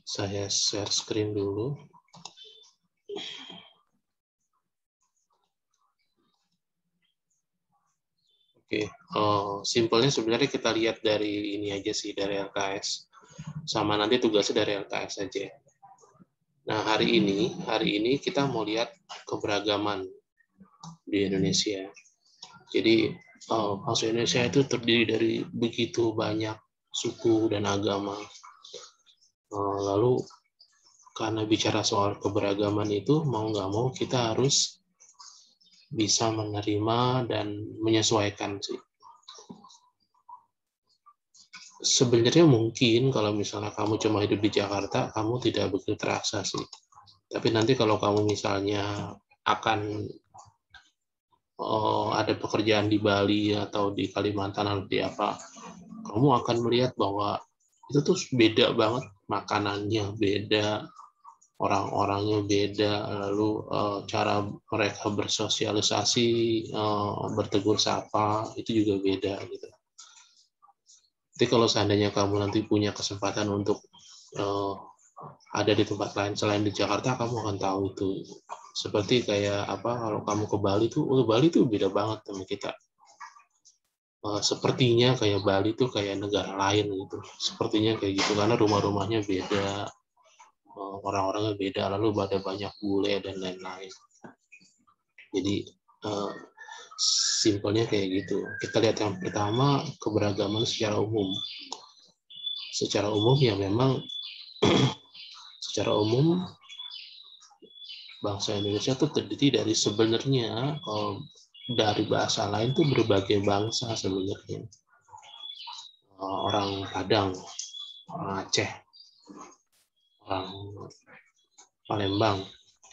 Saya share screen dulu. Oke, simpelnya sebenarnya kita lihat dari ini aja sih, dari LKS. Sama nanti tugasnya dari LKS aja. Nah, hari ini kita mau lihat keberagaman di Indonesia. Jadi, bangsa Indonesia itu terdiri dari begitu banyak suku dan agama. Lalu, karena bicara soal keberagaman itu, mau nggak mau kita harus bisa menerima dan menyesuaikan sih. Sebenarnya mungkin kalau misalnya kamu cuma hidup di Jakarta, kamu tidak begitu terasa sih. Tapi nanti kalau kamu misalnya akan ada pekerjaan di Bali atau di Kalimantan atau di apa, kamu akan melihat bahwa itu tuh beda banget, makanannya beda, orang-orangnya beda, lalu cara mereka bersosialisasi, bertegur sapa itu juga beda gitu. Jadi kalau seandainya kamu nanti punya kesempatan untuk ada di tempat lain selain di Jakarta, kamu akan tahu itu. Seperti kayak apa, kalau kamu ke Bali tuh, Bali tuh beda banget sama kita. Sepertinya kayak Bali tuh kayak negara lain gitu. Sepertinya kayak gitu karena rumah-rumahnya beda, orang-orangnya beda, lalu ada banyak bule dan lain-lain. Jadi simpelnya kayak gitu. Kita lihat yang pertama, keberagaman secara umum. Secara umum ya memang secara umum bangsa Indonesia tuh terdiri dari sebenarnya dari bahasa lain tuh berbagai bangsa sebenarnya. Orang Padang, orang Aceh, orang Palembang,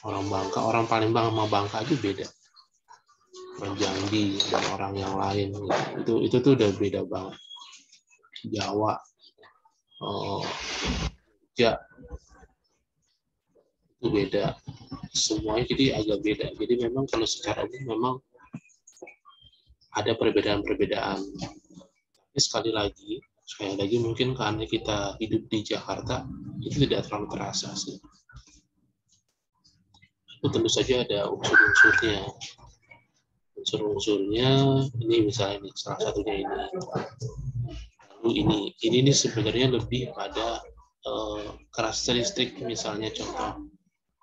orang Bangka, orang Palembang sama Bangka aja beda. Orang Jambi dan orang yang lain itu tuh udah beda banget. Jawa, ya itu beda. Semuanya jadi agak beda. Jadi memang kalau secara umum memang ada perbedaan-perbedaan. Tapi sekali lagi mungkin karena kita hidup di Jakarta itu tidak terlalu terasa sih. Itu tentu saja ada unsur-unsurnya. Unsur-unsurnya ini misalnya ini, salah satunya ini. Lalu ini sebenarnya lebih pada karakteristik, misalnya contoh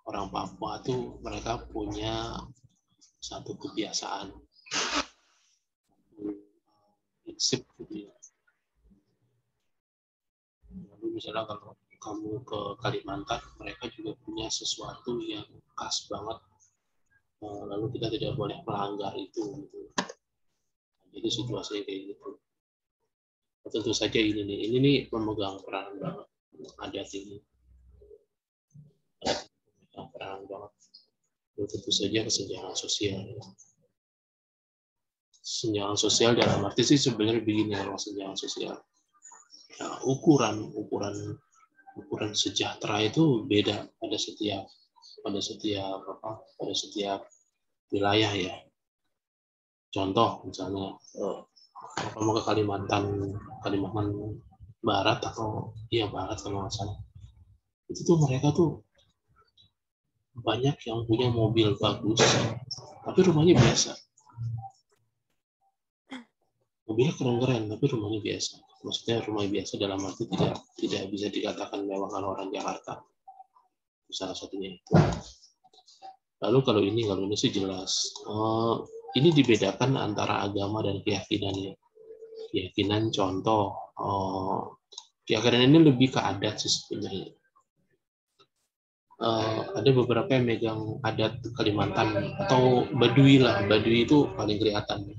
orang Papua tuh mereka punya satu kebiasaan, prinsip gitu ya. Lalu misalnya kalau kamu ke Kalimantan, mereka juga punya sesuatu yang khas banget. Lalu kita tidak boleh melanggar itu. Gitu. Jadi situasinya kayak gitu. Tentu saja ini nih memegang peran banget adat ini. Memegang peran banget. Lalu tentu saja kesenjangan sosial. Kesenjangan sosial dalam arti sih sebenarnya begini kalau kesenjangan sosial. Nah, ukuran sejahtera itu beda pada setiap wilayah ya. Contoh misalnya kamu ke Kalimantan Barat atau Barat kalau nggak salah, itu tuh mereka tuh banyak yang punya mobil bagus, tapi rumahnya biasa. Mobilnya keren-keren, tapi rumahnya biasa. Maksudnya rumah biasa dalam arti tidak bisa dikatakan mewah kalau orang Jakarta. Salah satunya itu. Lalu kalau ini sih jelas. Ini dibedakan antara agama dan keyakinannya. Keyakinan contoh, keyakinan ini lebih ke adat sih sebenarnya. Ada beberapa yang megang adat Kalimantan atau Baduy lah. Baduy itu paling kelihatan.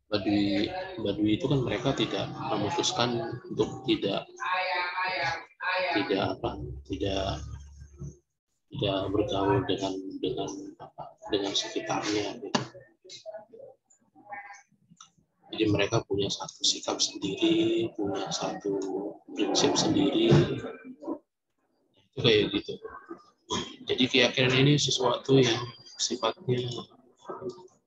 Baduy itu kan mereka tidak memutuskan untuk tidak bergaul dengan sekitarnya. Jadi mereka punya satu sikap sendiri, punya satu prinsip sendiri, itu kayak gitu. Jadi keyakinan ini sesuatu yang sifatnya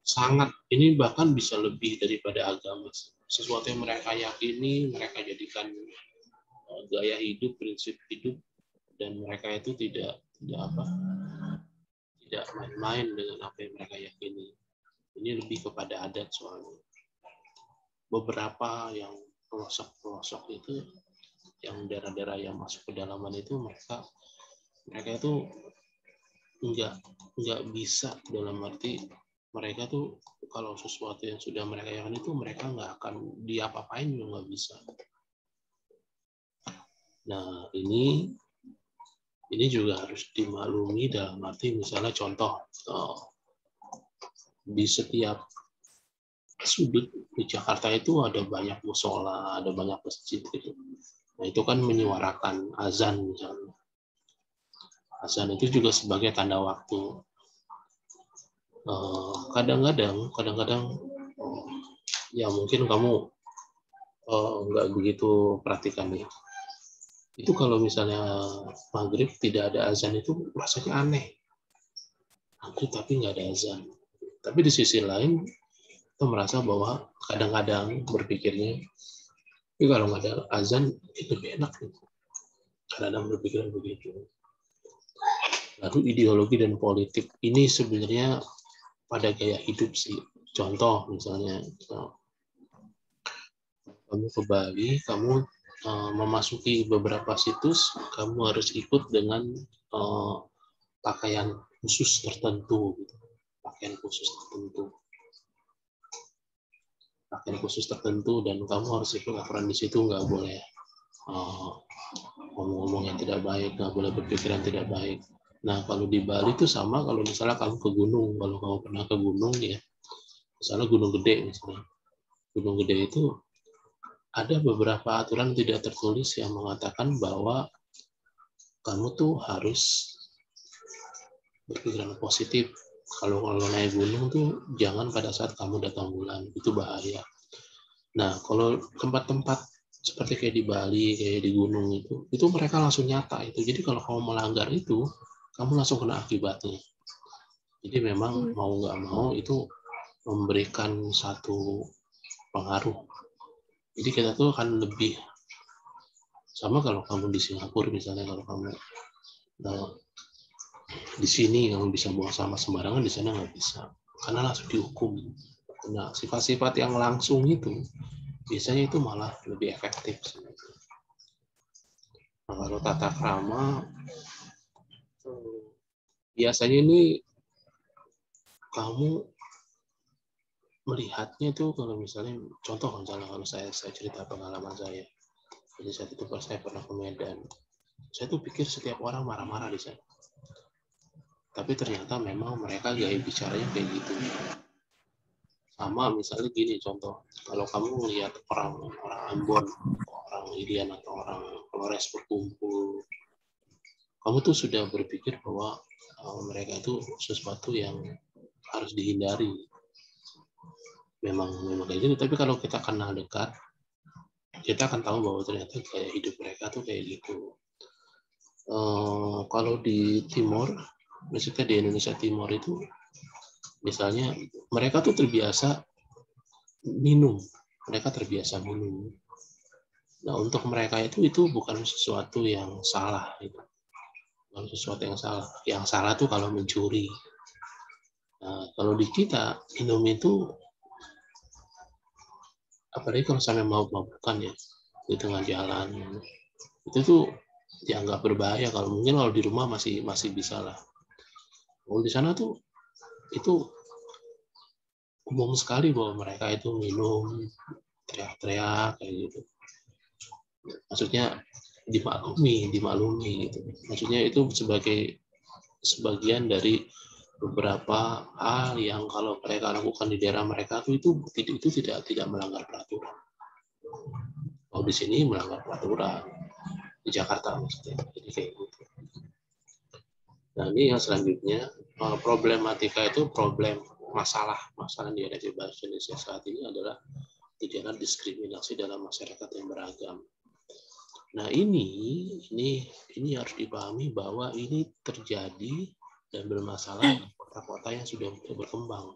sangat, ini bahkan bisa lebih daripada agama. Sesuatu yang mereka yakini, mereka jadikan gaya hidup, prinsip hidup, dan mereka itu tidak main-main dengan apa yang mereka yakini. Ini lebih kepada adat soalnya. Beberapa yang pelosok-pelosok itu, yang daerah-daerah yang masuk ke dalaman itu, mereka itu nggak bisa, dalam arti mereka tuh kalau sesuatu yang sudah mereka yakini itu mereka nggak akan diapa-apain juga nggak bisa. Nah ini juga harus dimaklumi, dalam arti misalnya contoh di setiap sudut di Jakarta itu ada banyak musola, ada banyak masjid gitu. Nah itu kan menyuarakan azan misalnya. Azan itu juga sebagai tanda waktu. Kadang-kadang ya mungkin kamu nggak begitu perhatikan ya. Itu kalau misalnya maghrib tidak ada azan itu rasanya aneh. Maghrib tapi nggak ada azan. Tapi di sisi lain kita merasa bahwa kadang-kadang berpikirnya, tapi kalau nggak ada azan itu lebih enak. Kadang-kadang berpikiran begitu. Lalu ideologi dan politik ini sebenarnya pada gaya hidup sih. Contoh misalnya, kamu ke Bali, kamu memasuki beberapa situs, kamu harus ikut dengan pakaian khusus tertentu, dan kamu harus ikut aturan di situ, nggak boleh ngomong-ngomong yang tidak baik, nggak boleh berpikir yang tidak baik. Nah kalau di Bali itu sama, kalau misalnya kamu ke gunung, kalau kamu pernah ke gunung ya, misalnya Gunung Gede misalnya, Gunung Gede itu ada beberapa aturan tidak tertulis yang mengatakan bahwa kamu tuh harus berpikiran positif. Kalau naik gunung tuh jangan pada saat kamu datang bulan, itu bahaya. Nah, kalau tempat-tempat seperti kayak di Bali, kayak di gunung itu mereka langsung nyata itu. Jadi kalau kamu melanggar itu, kamu langsung kena akibatnya. Jadi memang mau nggak mau itu memberikan satu pengaruh. Jadi kita tuh akan lebih sama kalau kamu di Singapura misalnya, kalau kamu di sini kamu bisa buang sampah sembarangan, di sana nggak bisa, karena langsung dihukum. Nah, sifat-sifat yang langsung itu biasanya itu malah lebih efektif. Nah, kalau tata krama biasanya ini kamu melihatnya tuh, kalau misalnya contoh misalnya kalau saya cerita pengalaman saya. Jadi saat itu pas saya pernah ke Medan, saya tuh pikir setiap orang marah-marah di sana. Tapi ternyata memang mereka gaya bicaranya kayak gitu. Sama misalnya gini contoh, kalau kamu melihat orang Ambon, orang Irian atau orang Flores berkumpul, kamu tuh sudah berpikir bahwa mereka itu sesuatu yang harus dihindari. Memang kayak gitu. Tapi kalau kita kenal dekat, kita akan tahu bahwa ternyata gaya hidup mereka tuh kayak gitu. Kalau di Timur, maksudnya di Indonesia Timur itu, misalnya mereka tuh terbiasa minum. Nah untuk mereka itu bukan sesuatu yang salah. Bukan sesuatu yang salah. Yang salah tuh kalau mencuri. Nah kalau di kita minum itu, apalagi kalau sampai mabuk-mabukan ya di tengah jalan, itu tuh dianggap berbahaya. Kalau mungkin kalau di rumah masih bisa lah. Kalau di sana tuh itu umum sekali bahwa mereka itu minum, teriak-teriak kayak gitu. Maksudnya dimaklumi gitu. Maksudnya itu sebagai sebagian dari beberapa hal yang kalau mereka lakukan di daerah mereka itu tidak melanggar peraturan. Kalau di sini melanggar peraturan di Jakarta maksudnya. Jadi kayak gitu. Nah ini yang selanjutnya, problematika itu masalah yang dihadapi bahasa Indonesia saat ini adalah gejala diskriminasi dalam masyarakat yang beragam. Nah ini harus dipahami bahwa ini terjadi dan bermasalah di kota-kota yang sudah berkembang.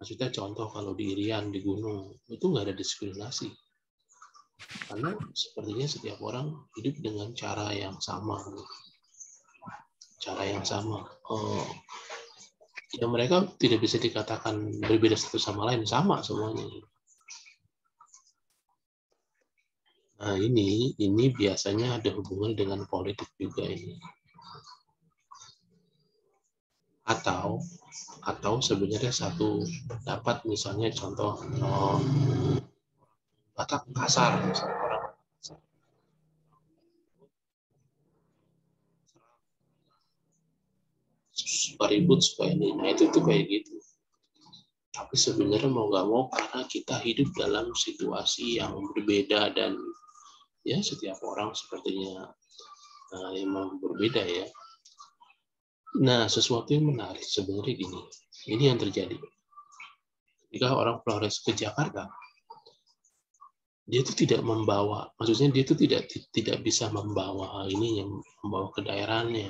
Maksudnya contoh kalau di Irian, di gunung, itu nggak ada diskriminasi. Karena sepertinya setiap orang hidup dengan cara yang sama. Ya mereka tidak bisa dikatakan berbeda satu sama lain, sama semuanya. Nah ini biasanya ada hubungan dengan politik juga ini. Atau sebenarnya satu pendapat, misalnya contoh Batak kasar, misalnya orang suka ribut, suka ini, nah itu kayak gitu. Tapi sebenarnya mau nggak mau, karena kita hidup dalam situasi yang berbeda dan ya setiap orang sepertinya emang berbeda ya. Nah, sesuatu yang menarik sebenarnya gini, ini yang terjadi. Jika orang Flores ke Jakarta, dia itu tidak membawa, maksudnya dia itu tidak bisa membawa ini yang membawa ke daerahnya.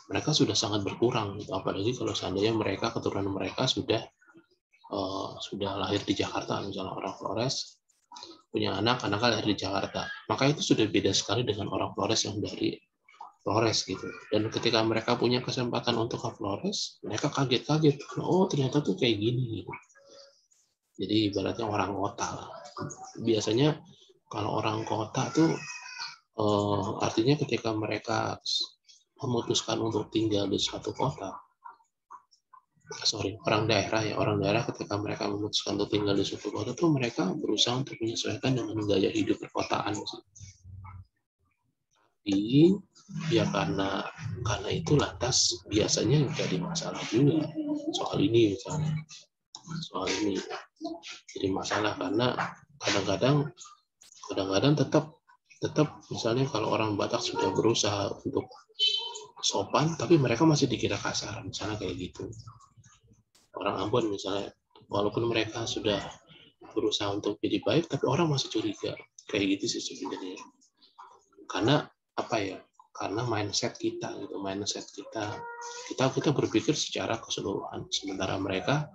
Mereka sudah sangat berkurang, apalagi kalau seandainya mereka, keturunan mereka sudah lahir di Jakarta, misalnya orang Flores punya anak-anak lahir di Jakarta, maka itu sudah beda sekali dengan orang Flores yang dari Flores gitu. Dan ketika mereka punya kesempatan untuk ke Flores, mereka kaget-kaget, oh ternyata tuh kayak gini gitu. Jadi ibaratnya orang kota lah. Biasanya kalau orang kota tuh artinya ketika mereka memutuskan untuk tinggal di suatu kota, orang daerah ketika mereka memutuskan untuk tinggal di suatu kota tuh mereka berusaha untuk menyesuaikan dengan gaya hidup perkotaan. Tapi ya karena itu lantas biasanya jadi masalah juga soal ini misalnya. Soal ini jadi masalah karena kadang-kadang tetap misalnya kalau orang Batak sudah berusaha untuk sopan tapi mereka masih dikira kasar, misalnya kayak gitu. Orang Ambon misalnya, walaupun mereka sudah berusaha untuk jadi baik tapi orang masih curiga, kayak gitu sih sebenarnya. Karena apa ya, karena mindset kita kita berpikir secara keseluruhan, sementara mereka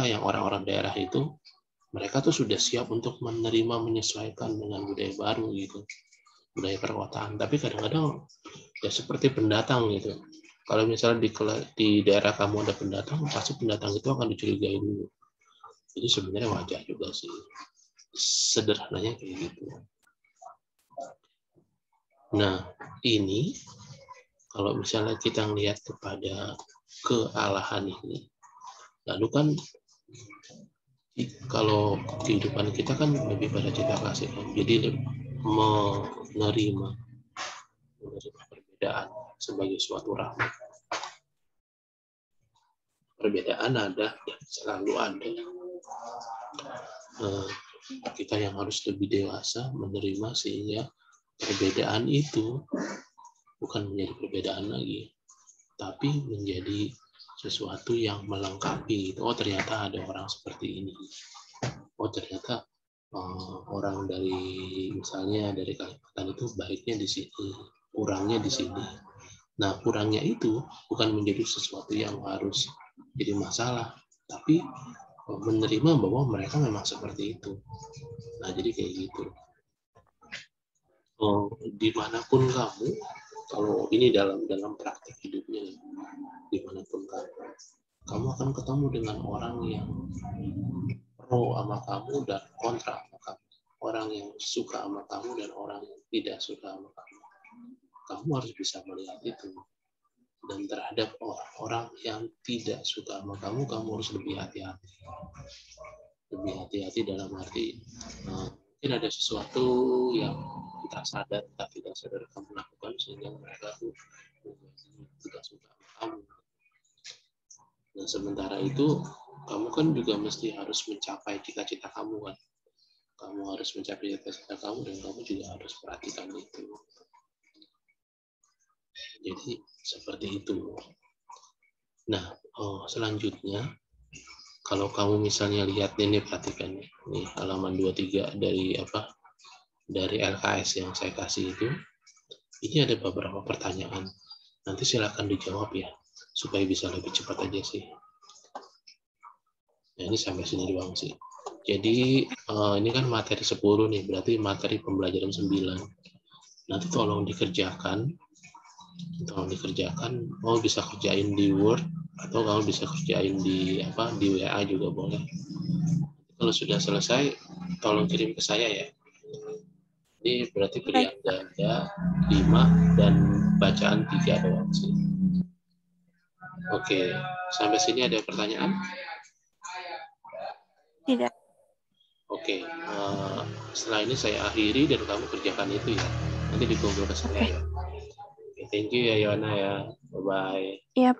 yang orang-orang daerah itu, mereka tuh sudah siap untuk menerima, menyesuaikan dengan budaya baru gitu, budaya perkotaan. Tapi kadang-kadang ya seperti pendatang gitu, kalau misalnya di daerah kamu ada pendatang, pasti pendatang itu akan dicurigai dulu. Jadi sebenarnya wajar juga sih, sederhananya kayak gitu. Nah, ini kalau misalnya kita melihat kepada kealahan ini, lalu kan kalau kehidupan kita kan lebih pada cinta kasih, jadi menerima perbedaan sebagai suatu rahmat. Perbedaan ada, ya selalu ada. Kita yang harus lebih dewasa menerima sehingga perbedaan itu bukan menjadi perbedaan lagi, tapi menjadi sesuatu yang melengkapi. Oh ternyata ada orang seperti ini. Oh ternyata orang dari misalnya dari Kalimantan itu baiknya di sini, kurangnya di sini. Nah kurangnya itu bukan menjadi sesuatu yang harus jadi masalah, tapi menerima bahwa mereka memang seperti itu. Nah jadi kayak gitu. Dimanapun kamu, kalau ini dalam praktik hidupnya, dimanapun kamu akan ketemu dengan orang yang pro sama kamu dan kontra sama kamu, orang yang suka sama kamu dan orang yang tidak suka sama kamu. Kamu harus bisa melihat itu. Dan terhadap orang yang tidak suka sama kamu harus lebih hati-hati. Lebih hati-hati dalam arti mungkin ada sesuatu yang kita sadar, kita tidak sadar kamu lakukan sehingga mereka tuh tidak suka sama kamu. Nah sementara itu kamu kan juga mesti harus mencapai cita-cita kamu kan. Kamu harus mencapai cita-cita kamu dan kamu juga harus perhatikan itu. Jadi seperti itu. Nah selanjutnya kalau kamu misalnya lihat ini, perhatikan nih halaman 23 dari LKS yang saya kasih itu. Ini ada beberapa pertanyaan. Nanti silakan dijawab ya, supaya bisa lebih cepat aja sih. Nah ini sampai sini doang sih. Jadi ini kan materi 10 nih, berarti materi pembelajaran 9. Nanti tolong dikerjakan, mau bisa kerjain di Word atau kamu bisa kerjain di WA juga boleh. Kalau sudah selesai, tolong kirim ke saya ya. Ini berarti Baik, pilihan ganda 5 dan bacaan 3 doang sih. Oke, sampai sini ada pertanyaan? tidak. Oke, setelah ini saya akhiri dan kamu kerjakan itu ya. Nanti dikumpul ke saya Oke. ya. Oke, thank you ya Yohana ya. Bye-bye. Iya,